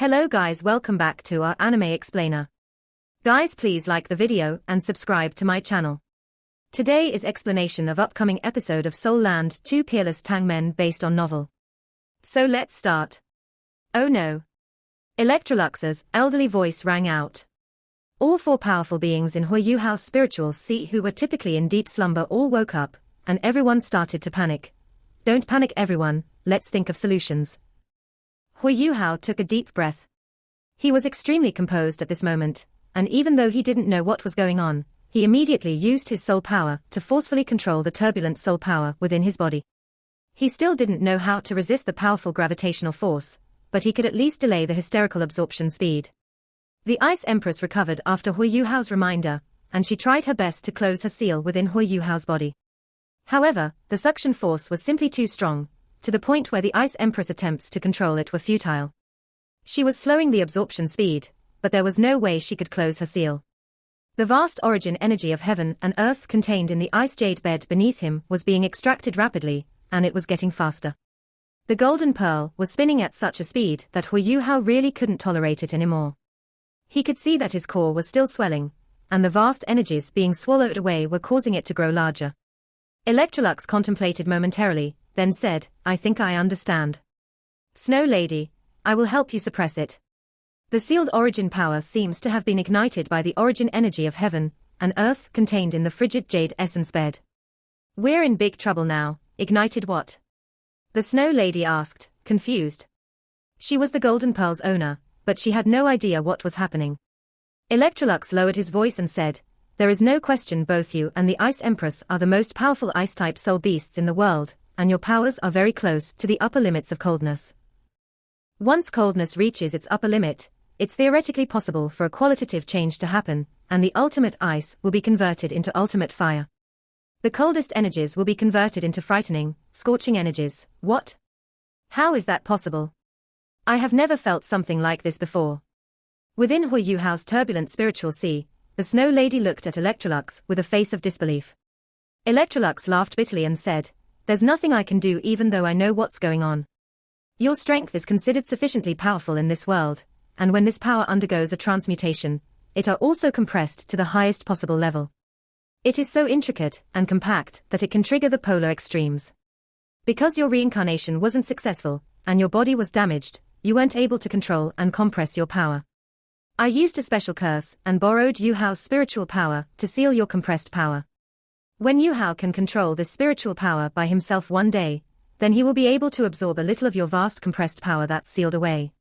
Hello guys, welcome back to our Anime Explainer. Guys, please like the video and subscribe to my channel. Today is explanation of upcoming episode of Soul Land 2 Peerless Tangmen based on novel. So let's start. Oh no. Electrolux's elderly voice rang out. All four powerful beings in Huiyuhao's spiritual sea who were typically in deep slumber all woke up, and everyone started to panic. Don't panic everyone, let's think of solutions. Huiyuhao took a deep breath. He was extremely composed at this moment, and even though he didn't know what was going on, he immediately used his soul power to forcefully control the turbulent soul power within his body. He still didn't know how to resist the powerful gravitational force, but he could at least delay the hysterical absorption speed. The Ice Empress recovered after Huiyuhao's reminder, and she tried her best to close her seal within Huiyuhao's body. However, the suction force was simply too strong, to the point where the Ice Empress attempts to control it were futile. She was slowing the absorption speed, but there was no way she could close her seal. The vast origin energy of heaven and earth contained in the ice jade bed beneath him was being extracted rapidly, and it was getting faster. The golden pearl was spinning at such a speed that Huiyuhao really couldn't tolerate it anymore. He could see that his core was still swelling, and the vast energies being swallowed away were causing it to grow larger. Electrolux contemplated momentarily, then said, "I think I understand. Snow Lady, I will help you suppress it." The sealed origin power seems to have been ignited by the origin energy of heaven and earth contained in the frigid jade essence bed. "We're in big trouble now. Ignited what?" the Snow Lady asked, confused. She was the Golden Pearl's owner, but she had no idea what was happening. Electrolux lowered his voice and said, "There is no question both you and the Ice Empress are the most powerful ice-type soul beasts in the world, and your powers are very close to the upper limits of coldness. Once coldness reaches its upper limit, it's theoretically possible for a qualitative change to happen, and the ultimate ice will be converted into ultimate fire. The coldest energies will be converted into frightening, scorching energies." "What? How is that possible? I have never felt something like this before." Within Huiyuhao's turbulent spiritual sea, the Snow Lady looked at Electrolux with a face of disbelief. Electrolux laughed bitterly and said, "There's nothing I can do even though I know what's going on. Your strength is considered sufficiently powerful in this world, and when this power undergoes a transmutation, it are also compressed to the highest possible level. It is so intricate and compact that it can trigger the polar extremes. Because your reincarnation wasn't successful, and your body was damaged, you weren't able to control and compress your power. I used a special curse and borrowed Yuhao's spiritual power to seal your compressed power. When Yuhao can control this spiritual power by himself one day, then he will be able to absorb a little of your vast compressed power that's sealed away.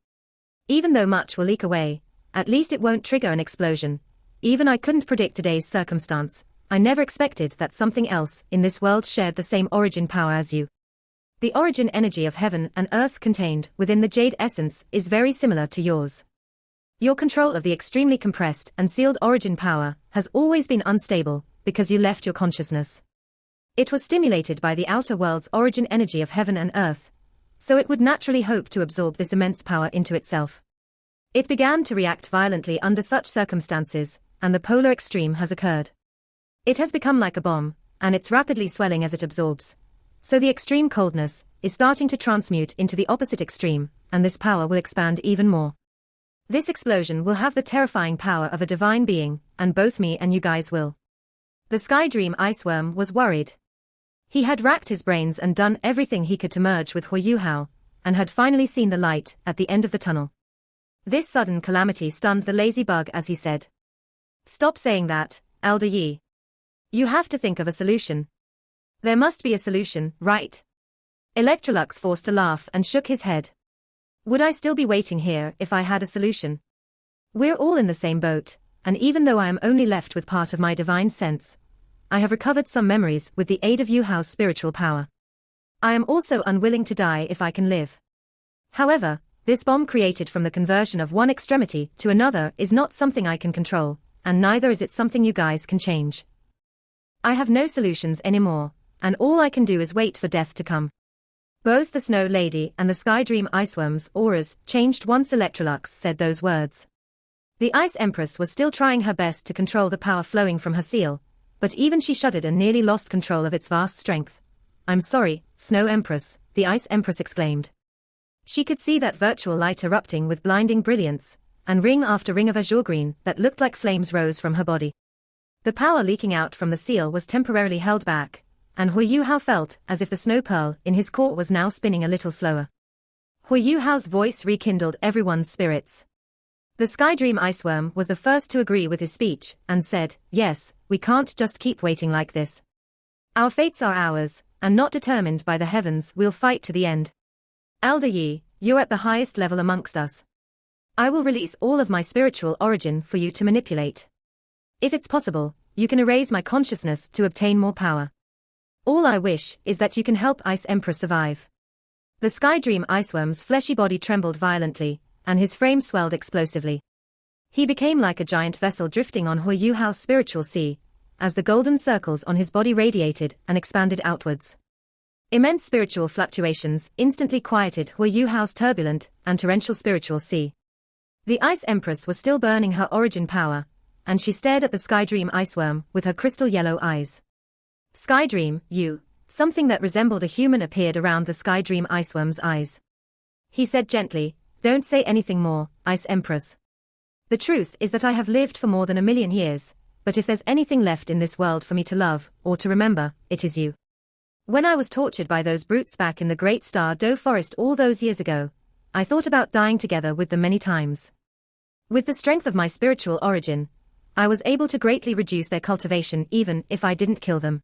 Even though much will leak away, at least it won't trigger an explosion. Even I couldn't predict today's circumstance. I never expected that something else in this world shared the same origin power as you. The origin energy of heaven and earth contained within the jade essence is very similar to yours. Your control of the extremely compressed and sealed origin power has always been unstable, because you left your consciousness. It was stimulated by the outer world's origin energy of heaven and earth, so it would naturally hope to absorb this immense power into itself. It began to react violently under such circumstances, and the polar extreme has occurred. It has become like a bomb, and it's rapidly swelling as it absorbs. So the extreme coldness is starting to transmute into the opposite extreme, and this power will expand even more. This explosion will have the terrifying power of a divine being, and both me and you guys will." The Sky Dream Iceworm was worried. He had racked his brains and done everything he could to merge with Huiyuhao, and had finally seen the light at the end of the tunnel. This sudden calamity stunned the lazy bug as he said, "Stop saying that, Elder Yi. You have to think of a solution. There must be a solution, right?" Electrolux forced a laugh and shook his head. "Would I still be waiting here if I had a solution? We're all in the same boat, and even though I am only left with part of my divine sense, I have recovered some memories with the aid of Yuhao's spiritual power. I am also unwilling to die if I can live. However, this bomb created from the conversion of one extremity to another is not something I can control, and neither is it something you guys can change. I have no solutions anymore, and all I can do is wait for death to come." Both the Snow Lady and the Sky Dream Iceworm's auras changed once Electrolux said those words. The Ice Empress was still trying her best to control the power flowing from her seal, but even she shuddered and nearly lost control of its vast strength. "I'm sorry, Snow Empress," the Ice Empress exclaimed. She could see that virtual light erupting with blinding brilliance, and ring after ring of azure green that looked like flames rose from her body. The power leaking out from the seal was temporarily held back, and Hu Yuhao felt as if the snow pearl in his core was now spinning a little slower. Hu Yuhao's voice rekindled everyone's spirits. The Sky Dream Iceworm was the first to agree with his speech, and said, "Yes, we can't just keep waiting like this. Our fates are ours, and not determined by the heavens. We'll fight to the end. Elder Yi, you're at the highest level amongst us. I will release all of my spiritual origin for you to manipulate. If it's possible, you can erase my consciousness to obtain more power. All I wish is that you can help Ice Emperor survive." The Sky Dream Iceworm's fleshy body trembled violently, and his frame swelled explosively. He became like a giant vessel drifting on Hu Yuhao's spiritual sea, as the golden circles on his body radiated and expanded outwards. Immense spiritual fluctuations instantly quieted Hu Yuhao's turbulent and torrential spiritual sea. The Ice Empress was still burning her origin power, and she stared at the Sky Dream Iceworm with her crystal yellow eyes. "Sky Dream, you..." Something that resembled a human appeared around the Sky Dream Iceworm's eyes. He said gently, "Don't say anything more, Ice Empress. The truth is that I have lived for more than 1,000,000 years, but if there's anything left in this world for me to love, or to remember, it is you. When I was tortured by those brutes back in the Great Star Doe Forest all those years ago, I thought about dying together with them many times. With the strength of my spiritual origin, I was able to greatly reduce their cultivation even if I didn't kill them.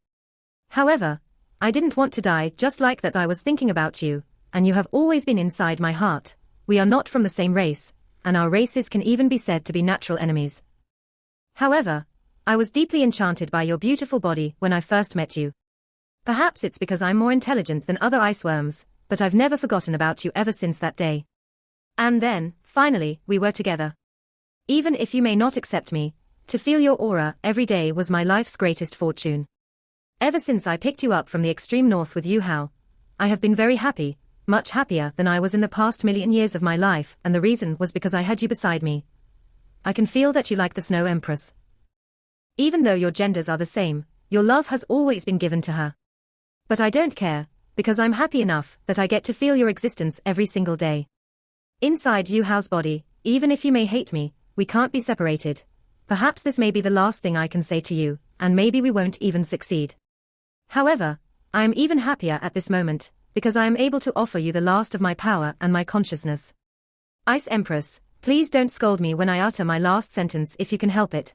However, I didn't want to die just like that. I was thinking about you, and you have always been inside my heart. We are not from the same race, and our races can even be said to be natural enemies. However, I was deeply enchanted by your beautiful body when I first met you. Perhaps it's because I'm more intelligent than other iceworms, but I've never forgotten about you ever since that day. And then, finally, we were together. Even if you may not accept me, to feel your aura every day was my life's greatest fortune. Ever since I picked you up from the extreme north with Yuhao, I have been very happy, much happier than I was in the past 1,000,000 years of my life, and the reason was because I had you beside me. I can feel that you like the Snow Empress. Even though your genders are the same, your love has always been given to her. But I don't care, because I'm happy enough that I get to feel your existence every single day. Inside Yuhao's body, even if you may hate me, we can't be separated. Perhaps this may be the last thing I can say to you, and maybe we won't even succeed. However, I am even happier at this moment, because I am able to offer you the last of my power and my consciousness. Ice Empress, please don't scold me when I utter my last sentence if you can help it.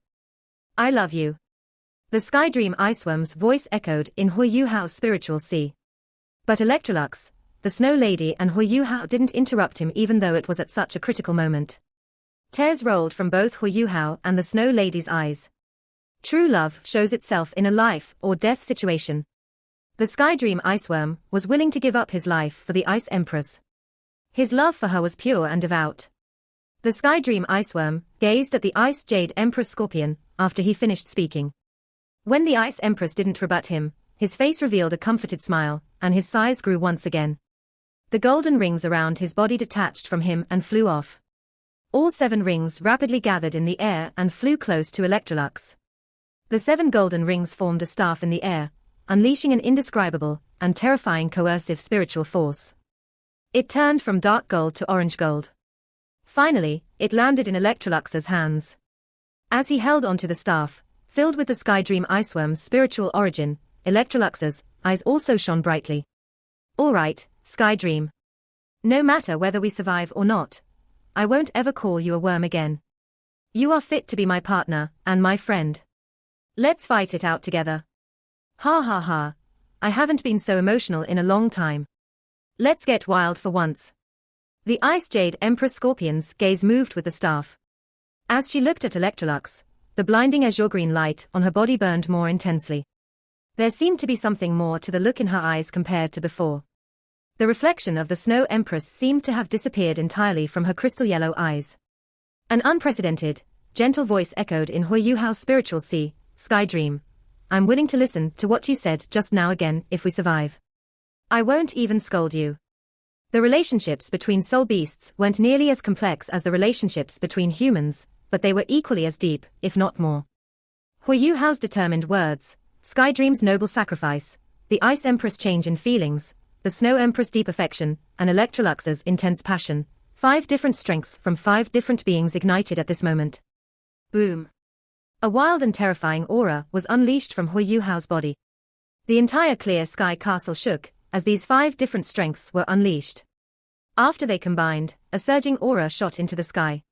I love you." The Sky Dream Iceworm's voice echoed in Hu Yuhao's spiritual sea. But Electrolux, the Snow Lady, and Hu Yuhao didn't interrupt him even though it was at such a critical moment. Tears rolled from both Hu Yuhao and the Snow Lady's eyes. True love shows itself in a life or death situation. The Sky Dream Iceworm was willing to give up his life for the Ice Empress. His love for her was pure and devout. The Sky Dream Iceworm gazed at the Ice Jade Empress Scorpion after he finished speaking. When the Ice Empress didn't rebut him, his face revealed a comforted smile, and his sighs grew once again. The golden rings around his body detached from him and flew off. All 7 rings rapidly gathered in the air and flew close to Electrolux. The 7 golden rings formed a staff in the air, unleashing an indescribable and terrifying coercive spiritual force. It turned from dark gold to orange gold. Finally, it landed in Electrolux's hands. As he held onto the staff, filled with the Sky Dream Iceworm's spiritual origin, Electrolux's eyes also shone brightly. "All right, Sky Dream. No matter whether we survive or not, I won't ever call you a worm again. You are fit to be my partner and my friend. Let's fight it out together. Ha ha ha. I haven't been so emotional in a long time. Let's get wild for once." The Ice Jade Empress Scorpion's gaze moved with the staff. As she looked at Electrolux, the blinding azure green light on her body burned more intensely. There seemed to be something more to the look in her eyes compared to before. The reflection of the Snow Empress seemed to have disappeared entirely from her crystal yellow eyes. An unprecedented, gentle voice echoed in Hu Yuhao's spiritual sea, "Sky Dream, I'm willing to listen to what you said just now again if we survive. I won't even scold you." The relationships between soul beasts weren't nearly as complex as the relationships between humans, but they were equally as deep, if not more. Hu Yuhao's determined words, Sky Dream's noble sacrifice, the Ice Empress' change in feelings, the Snow Empress' deep affection, and Electrolux's intense passion. 5 different strengths from 5 different beings ignited at this moment. Boom. A wild and terrifying aura was unleashed from Hu Yuhao's body. The entire Clear Sky Castle shook, as these 5 different strengths were unleashed. After they combined, a surging aura shot into the sky.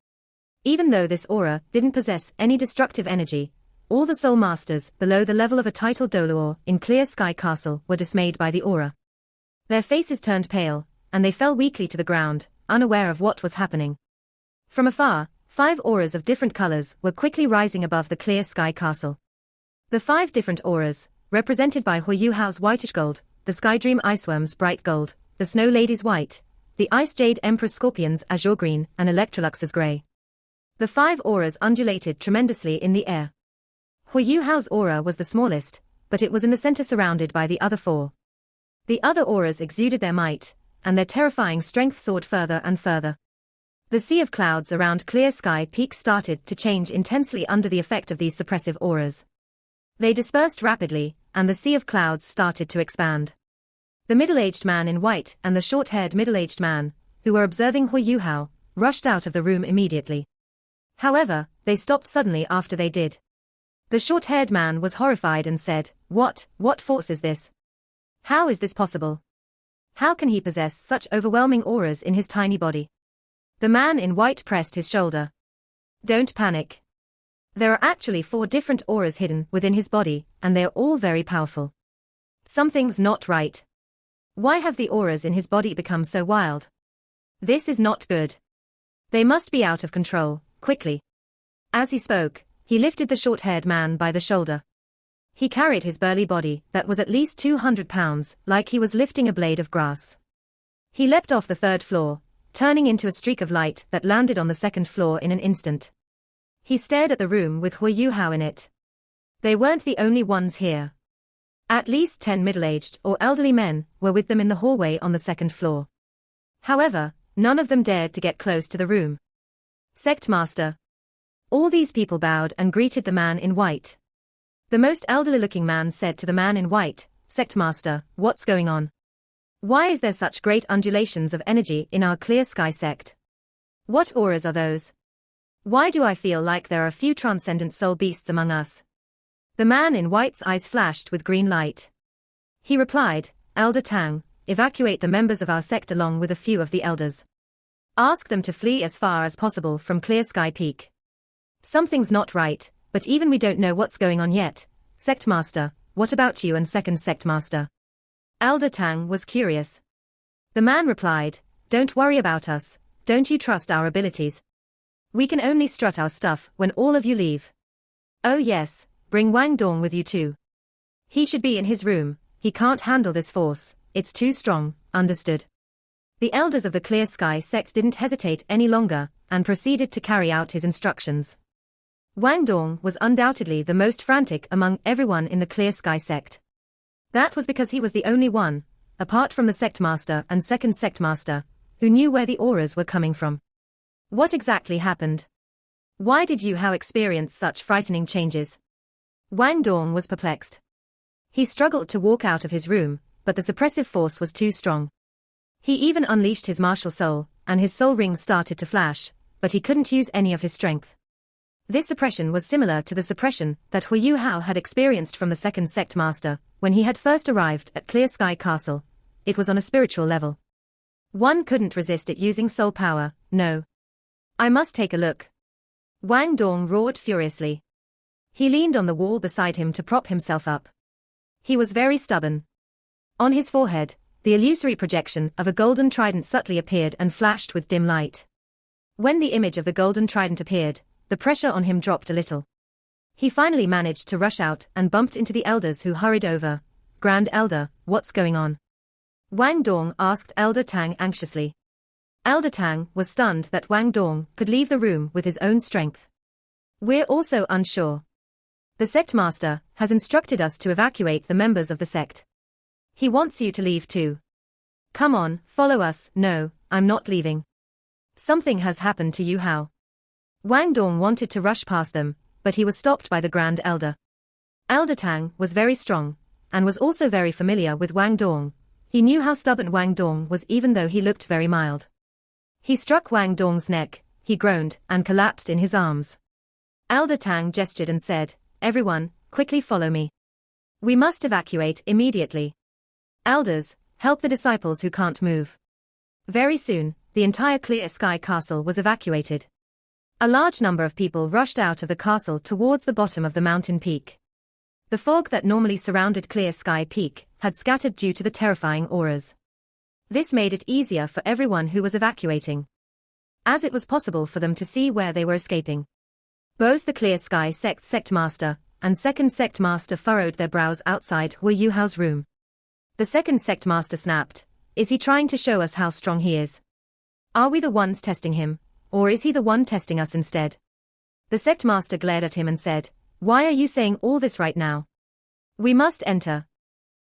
Even though this aura didn't possess any destructive energy, all the Soul Masters below the level of a title Doluor in Clear Sky Castle were dismayed by the aura. Their faces turned pale, and they fell weakly to the ground, unaware of what was happening. From afar, 5 auras of different colors were quickly rising above the Clear Sky Castle. The 5 different auras, represented by Hu Yuhao's whitish gold, the Sky Dream Iceworm's bright gold, the Snow Lady's white, the Ice Jade Empress Scorpion's azure green, and Electrolux's gray. The 5 auras undulated tremendously in the air. Hu Yuhao's aura was the smallest, but it was in the center surrounded by the other 4. The other auras exuded their might, and their terrifying strength soared further and further. The sea of clouds around Clear Sky Peak started to change intensely under the effect of these suppressive auras. They dispersed rapidly, and the sea of clouds started to expand. The middle-aged man in white and the short-haired middle-aged man, who were observing Hu Yuhao, rushed out of the room immediately. However, they stopped suddenly after they did. The short-haired man was horrified and said, What force is this? How is this possible? How can he possess such overwhelming auras in his tiny body? The man in white pressed his shoulder. Don't panic. There are actually 4 different auras hidden within his body, and they are all very powerful. Something's not right. Why have the auras in his body become so wild? This is not good. They must be out of control, quickly. As he spoke, he lifted the short-haired man by the shoulder. He carried his burly body that was at least 200 pounds, like he was lifting a blade of grass. He leapt off the 3rd floor, turning into a streak of light that landed on the 2nd floor in an instant. He stared at the room with Hu Yuhao in it. They weren't the only ones here. At least 10 middle-aged or elderly men were with them in the hallway on the 2nd floor. However, none of them dared to get close to the room. Sect Master. All these people bowed and greeted the man in white. The most elderly-looking man said to the man in white, Sect Master, what's going on? Why is there such great undulations of energy in our Clear Sky sect? What auras are those? Why do I feel like there are few transcendent soul beasts among us? The man in white's eyes flashed with green light. He replied, Elder Tang, evacuate the members of our sect along with a few of the elders. Ask them to flee as far as possible from Clear Sky Peak. Something's not right, but even we don't know what's going on yet. Sect Master, what about you and 2nd Sect Master? Elder Tang was curious. The man replied, Don't worry about us, don't you trust our abilities? We can only strut our stuff when all of you leave. Oh yes, bring Wang Dong with you too. He should be in his room, he can't handle this force, it's too strong, understood. The elders of the Clear Sky sect didn't hesitate any longer, and proceeded to carry out his instructions. Wang Dong was undoubtedly the most frantic among everyone in the Clear Sky sect. That was because he was the only one, apart from the Sect Master and 2nd Sect Master, who knew where the auras were coming from. What exactly happened? Why did Yu Hao experience such frightening changes? Wang Dong was perplexed. He struggled to walk out of his room, but the suppressive force was too strong. He even unleashed his martial soul, and his soul rings started to flash, but he couldn't use any of his strength. This suppression was similar to the suppression that Hu Yuhao had experienced from the 2nd Sect Master, when he had first arrived at Clear Sky Castle. It was on a spiritual level. One couldn't resist it using soul power, no. I must take a look. Wang Dong roared furiously. He leaned on the wall beside him to prop himself up. He was very stubborn. On his forehead, the illusory projection of a golden trident subtly appeared and flashed with dim light. When the image of the golden trident appeared, the pressure on him dropped a little. He finally managed to rush out and bumped into the elders who hurried over. Grand Elder, what's going on? Wang Dong asked Elder Tang anxiously. Elder Tang was stunned that Wang Dong could leave the room with his own strength. We're also unsure. The Sect Master has instructed us to evacuate the members of the sect. He wants you to leave too. Come on, follow us. No, I'm not leaving. Something has happened to Yu Hao. Wang Dong wanted to rush past them, but he was stopped by the Grand Elder. Elder Tang was very strong, and was also very familiar with Wang Dong, He knew how stubborn Wang Dong was even though he looked very mild. He struck Wang Dong's neck, he groaned, and collapsed in his arms. Elder Tang gestured and said, "Everyone, quickly follow me. We must evacuate immediately. Elders, help the disciples who can't move." Very soon, the entire Clear Sky Castle was evacuated. A large number of people rushed out of the castle towards the bottom of the mountain peak. The fog that normally surrounded Clear Sky Peak had scattered due to the terrifying auras. This made it easier for everyone who was evacuating, as it was possible for them to see where they were escaping. Both the Clear Sky Sect Master and Second Sect Master furrowed their brows outside Hu Yuhao's room. The Second Sect Master snapped, "Is he trying to show us how strong he is? Are we the ones testing him, or is he the one testing us instead?" The Sect Master glared at him and said, "Why are you saying all this right now? We must enter."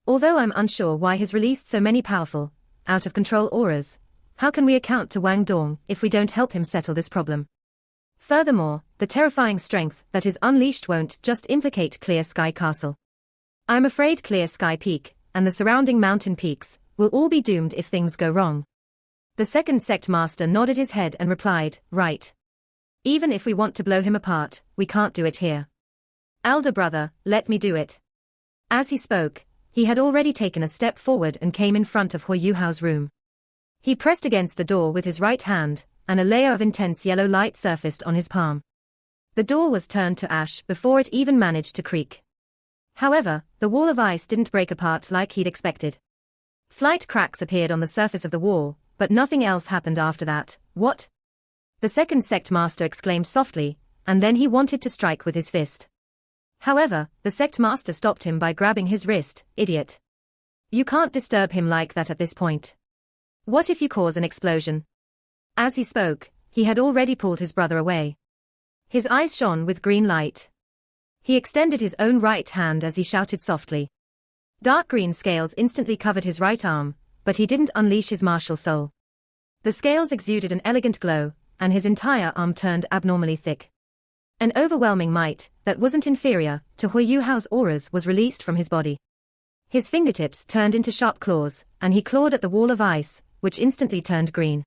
Although I'm unsure why he's released so many powerful, out-of-control auras, how can we account to Wang Dong if we don't help him settle this problem? Furthermore, the terrifying strength that is unleashed won't just implicate Clear Sky Castle. I'm afraid Clear Sky Peak and the surrounding mountain peaks will all be doomed if things go wrong. The Second Sect Master nodded his head and replied, "Right. Even if we want to blow him apart, we can't do it here. Elder brother, let me do it." As he spoke, he had already taken a step forward and came in front of Hu Yuhao's room. He pressed against the door with his right hand, and a layer of intense yellow light surfaced on his palm. The door was turned to ash before it even managed to creak. However, the wall of ice didn't break apart like he'd expected. Slight cracks appeared on the surface of the wall, but nothing else happened after that. "What?" The Second Sect Master exclaimed softly, and then he wanted to strike with his fist. However, the Sect Master stopped him by grabbing his wrist. "Idiot. You can't disturb him like that at this point. What if you cause an explosion?" As he spoke, he had already pulled his brother away. His eyes shone with green light. He extended his own right hand as he shouted softly. Dark green scales instantly covered his right arm, but he didn't unleash his martial soul. The scales exuded an elegant glow, and his entire arm turned abnormally thick. An overwhelming might that wasn't inferior to Hu Yuhao's auras was released from his body. His fingertips turned into sharp claws, and he clawed at the wall of ice, which instantly turned green.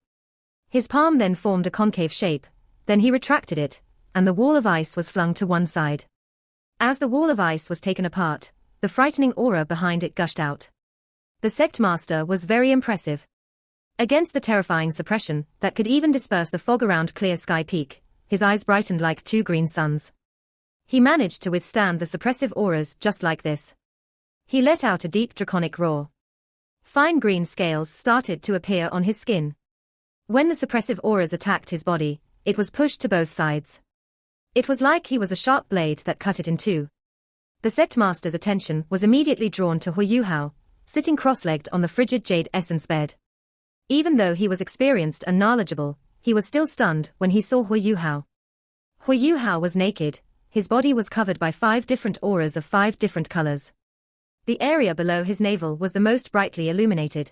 His palm then formed a concave shape, then he retracted it, and the wall of ice was flung to one side. As the wall of ice was taken apart, the frightening aura behind it gushed out. The Sect Master was very impressive. Against the terrifying suppression that could even disperse the fog around Clear Sky Peak, his eyes brightened like two green suns. He managed to withstand the suppressive auras just like this. He let out a deep draconic roar. Fine green scales started to appear on his skin. When the suppressive auras attacked his body, it was pushed to both sides. It was like he was a sharp blade that cut it in two. The Sect Master's attention was immediately drawn to Hu Yuhao, sitting cross-legged on the frigid jade essence bed. Even though he was experienced and knowledgeable, he was still stunned when he saw Hu Yuhao. Hu Yuhao was naked, his body was covered by 5 different auras of 5 different colors. The area below his navel was the most brightly illuminated.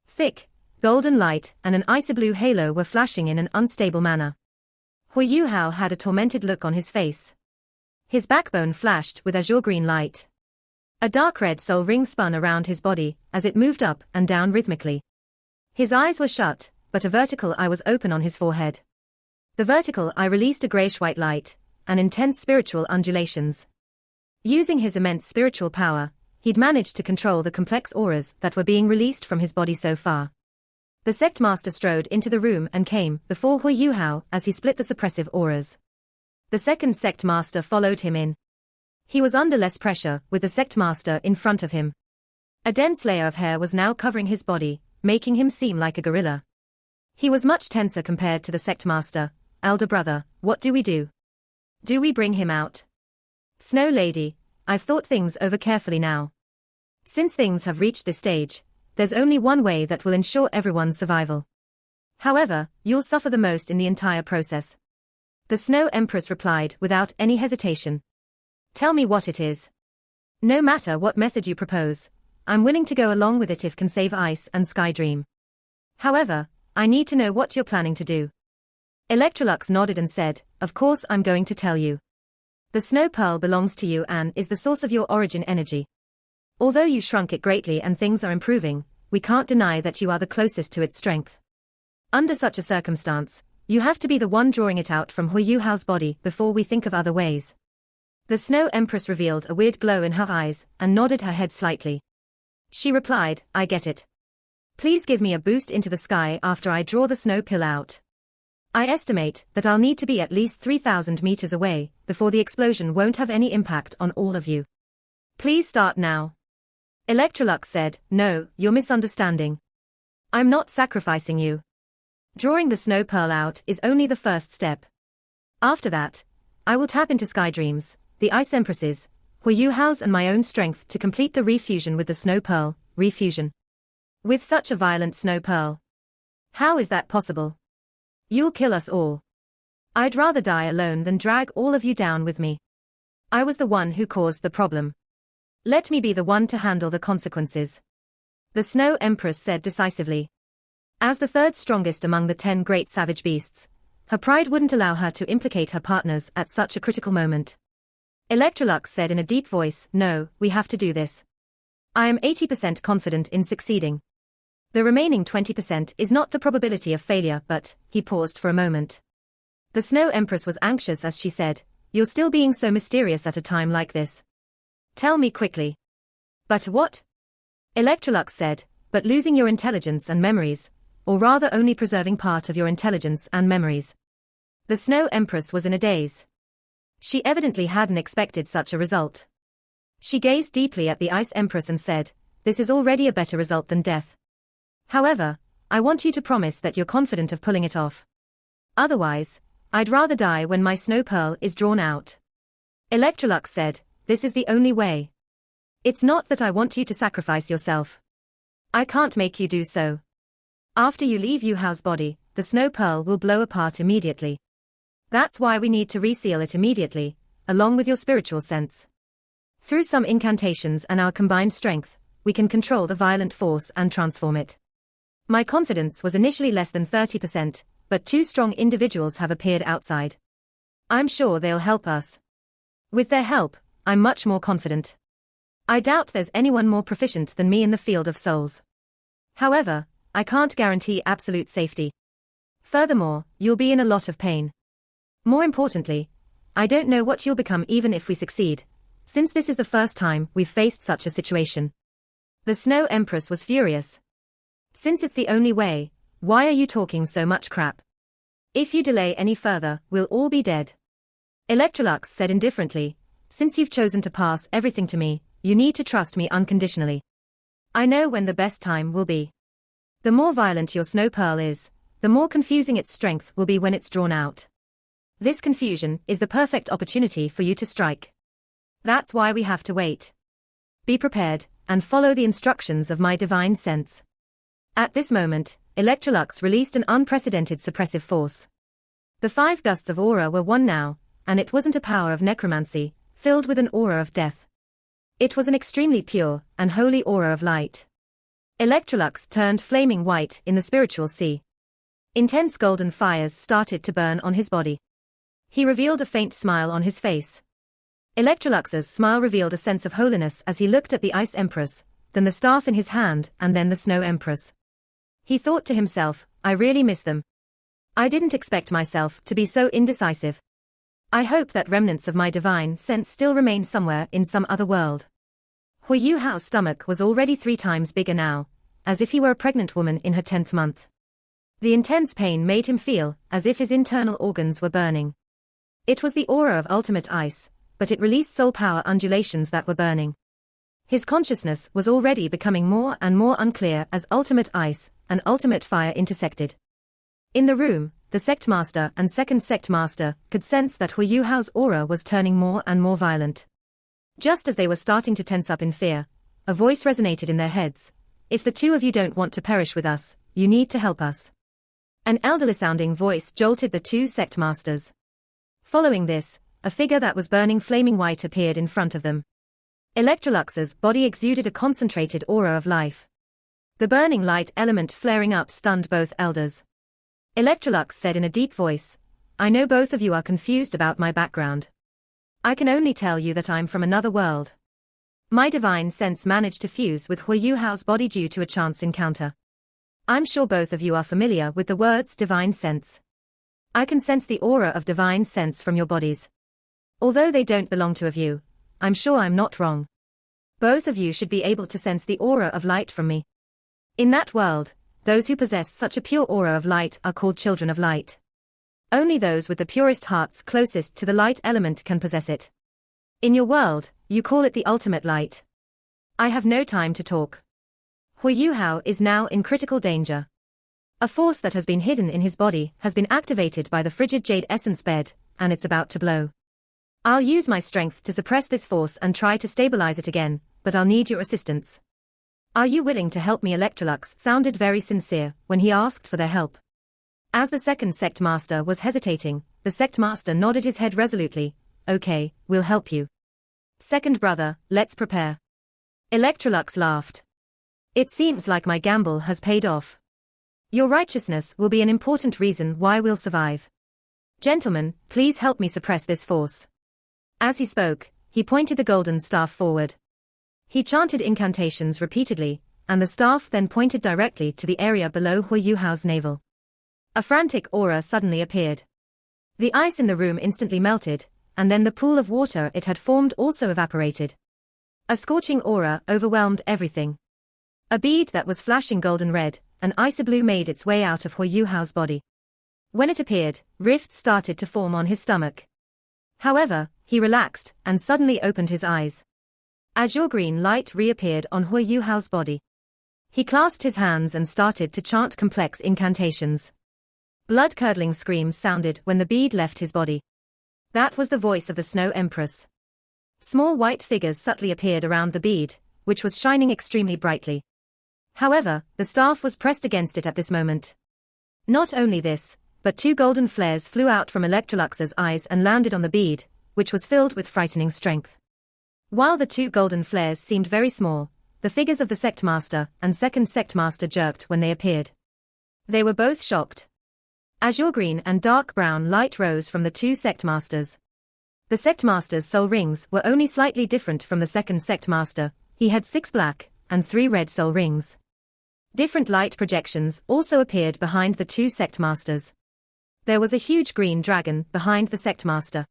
Thick, golden light and an icy blue halo were flashing in an unstable manner. Hu Yuhao had a tormented look on his face. His backbone flashed with azure green light. A dark red soul ring spun around his body as it moved up and down rhythmically. His eyes were shut, but a vertical eye was open on his forehead. The vertical eye released a grayish-white light, and intense spiritual undulations. Using his immense spiritual power, he'd managed to control the complex auras that were being released from his body so far. The Sect Master strode into the room and came before Hu Yuhao as he split the suppressive auras. The Second Sect Master followed him in. He was under less pressure with the Sect Master in front of him. A dense layer of hair was now covering his body, making him seem like a gorilla. He was much tenser compared to the Sect Master. "Elder brother, what do we do? Do we bring him out?" "Snow Lady, I've thought things over carefully now. Since things have reached this stage, there's only one way that will ensure everyone's survival. However, you'll suffer the most in the entire process." The Snow Empress replied without any hesitation. "Tell me what it is. No matter what method you propose, I'm willing to go along with it if can save Ice and Sky Dream. However, I need to know what you're planning to do." Electrolux nodded and said, "Of course I'm going to tell you. The Snow Pearl belongs to you and is the source of your origin energy. Although you shrunk it greatly and things are improving, we can't deny that you are the closest to its strength. Under such a circumstance, you have to be the one drawing it out from Hu Yuhao's body before we think of other ways. The Snow Empress revealed a weird glow in her eyes and nodded her head slightly. She replied, I get it. Please give me a boost into the sky after I draw the snow pill out. I estimate that I'll need to be at least 3,000 meters away before the explosion won't have any impact on all of you. Please start now. Electrolux said, No, you're misunderstanding. I'm not sacrificing you. Drawing the snow pearl out is only the first step. After that, I will tap into Sky Dreams, the Ice Empresses, Hu Yuhao's and my own strength to complete the refusion with the snow pearl, refusion. With such a violent snow pearl. How is that possible? You'll kill us all. I'd rather die alone than drag all of you down with me. I was the one who caused the problem. Let me be the one to handle the consequences. The Snow Empress said decisively. As the third strongest among the 10 great savage beasts, her pride wouldn't allow her to implicate her partners at such a critical moment. Electrolux said in a deep voice, No, we have to do this. I am 80% confident in succeeding. The remaining 20% is not the probability of failure, but, he paused for a moment. The Snow Empress was anxious as she said, You're still being so mysterious at a time like this. Tell me quickly. But what? Electrolux said, But losing your intelligence and memories, or rather only preserving part of your intelligence and memories. The Snow Empress was in a daze. She evidently hadn't expected such a result. She gazed deeply at the Ice Empress and said, This is already a better result than death. However, I want you to promise that you're confident of pulling it off. Otherwise, I'd rather die when my snow pearl is drawn out. Electrolux said, This is the only way. It's not that I want you to sacrifice yourself. I can't make you do so. After you leave Yuhao's body, the snow pearl will blow apart immediately. That's why we need to reseal it immediately, along with your spiritual sense. Through some incantations and our combined strength, we can control the violent force and transform it. My confidence was initially less than 30%, but 2 strong individuals have appeared outside. I'm sure they'll help us. With their help, I'm much more confident. I doubt there's anyone more proficient than me in the field of souls. However, I can't guarantee absolute safety. Furthermore, you'll be in a lot of pain. More importantly, I don't know what you'll become even if we succeed, since this is the first time we've faced such a situation. The Snow Empress was furious. Since it's the only way, why are you talking so much crap? If you delay any further, we'll all be dead. Electrolux said indifferently, Since you've chosen to pass everything to me, you need to trust me unconditionally. I know when the best time will be. The more violent your snow pearl is, the more confusing its strength will be when it's drawn out. This confusion is the perfect opportunity for you to strike. That's why we have to wait. Be prepared, and follow the instructions of my divine sense. At this moment, Electrolux released an unprecedented suppressive force. The 5 gusts of aura were one now, and it wasn't a power of necromancy, filled with an aura of death. It was an extremely pure and holy aura of light. Electrolux turned flaming white in the spiritual sea. Intense golden fires started to burn on his body. He revealed a faint smile on his face. Electrolux's smile revealed a sense of holiness as he looked at the Ice Empress, then the staff in his hand, and then the Snow Empress. He thought to himself, I really miss them. I didn't expect myself to be so indecisive. I hope that remnants of my divine sense still remain somewhere in some other world. Hu Yuhao's stomach was already 3 times bigger now, as if he were a pregnant woman in her 10th month. The intense pain made him feel as if his internal organs were burning. It was the aura of ultimate ice, but it released soul power undulations that were burning. His consciousness was already becoming more and more unclear as ultimate ice and ultimate fire intersected. In the room, the sect master and second sect master could sense that Hu Yuhao's aura was turning more and more violent. Just as they were starting to tense up in fear, a voice resonated in their heads. If the 2 of you don't want to perish with us, you need to help us. An elderly-sounding voice jolted the 2 sect masters. Following this, a figure that was burning flaming white appeared in front of them. Electrolux's body exuded a concentrated aura of life. The burning light element flaring up stunned both elders. Electrolux said in a deep voice, I know both of you are confused about my background. I can only tell you that I'm from another world. My divine sense managed to fuse with Hu Yuhao's body due to a chance encounter. I'm sure both of you are familiar with the words divine sense. I can sense the aura of divine sense from your bodies. Although they don't belong to you, I'm sure I'm not wrong. Both of you should be able to sense the aura of light from me. In that world, those who possess such a pure aura of light are called children of light. Only those with the purest hearts closest to the light element can possess it. In your world, you call it the ultimate light. I have no time to talk. Hu Yuhao is now in critical danger. A force that has been hidden in his body has been activated by the frigid jade essence bed, and it's about to blow. I'll use my strength to suppress this force and try to stabilize it again, but I'll need your assistance. Are you willing to help me? Electrolux sounded very sincere when he asked for their help. As the second sect master was hesitating, the sect master nodded his head resolutely. Okay, we'll help you. Second brother, let's prepare. Electrolux laughed. It seems like my gamble has paid off. Your righteousness will be an important reason why we'll survive. Gentlemen, please help me suppress this force. As he spoke, he pointed the golden staff forward. He chanted incantations repeatedly, and the staff then pointed directly to the area below Hu Yuhao's navel. A frantic aura suddenly appeared. The ice in the room instantly melted, and then the pool of water it had formed also evaporated. A scorching aura overwhelmed everything. A bead that was flashing golden red, an icy blue made its way out of Hu Yuhao's body. When it appeared, rifts started to form on his stomach. However, he relaxed and suddenly opened his eyes. Azure green light reappeared on Hu Yuhao's body. He clasped his hands and started to chant complex incantations. Blood-curdling screams sounded when the bead left his body. That was the voice of the Snow Empress. Small white figures subtly appeared around the bead, which was shining extremely brightly. However, the staff was pressed against it at this moment. Not only this, but two golden flares flew out from Electrolux's eyes and landed on the bead, which was filled with frightening strength. While the two golden flares seemed very small, the figures of the sect master and second sect master jerked when they appeared. They were both shocked. Azure green and dark brown light rose from the two sect masters. The sect master's soul rings were only slightly different from the second sect master. He had 6 black and 3 red soul rings. Different light projections also appeared behind the two sect masters. There was a huge green dragon behind the sect master.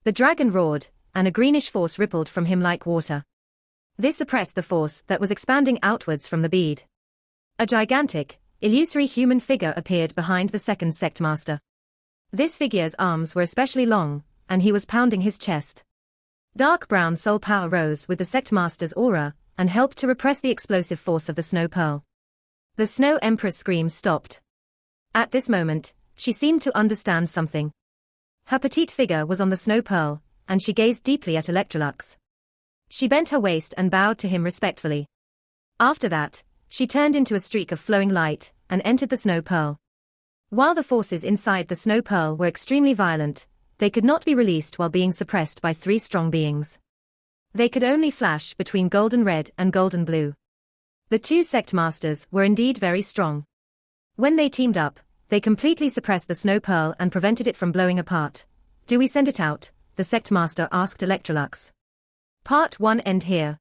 The dragon roared, and a greenish force rippled from him like water. This suppressed the force that was expanding outwards from the bead. A gigantic, illusory human figure appeared behind the second sect master. This figure's arms were especially long, and he was pounding his chest. Dark brown soul power rose with the sect master's aura, and helped to repress the explosive force of the Snow Pearl. The Snow Empress screams stopped. At this moment, she seemed to understand something. Her petite figure was on the Snow Pearl, and she gazed deeply at Electrolux. She bent her waist and bowed to him respectfully. After that, she turned into a streak of flowing light, and entered the Snow Pearl. While the forces inside the Snow Pearl were extremely violent, they could not be released while being suppressed by 3 strong beings. They could only flash between golden red and golden blue. The two sect masters were indeed very strong. When they teamed up, they completely suppressed the Snow Pearl and prevented it from blowing apart. Do we send it out? The sect master asked Electrolux. Part 1 end here.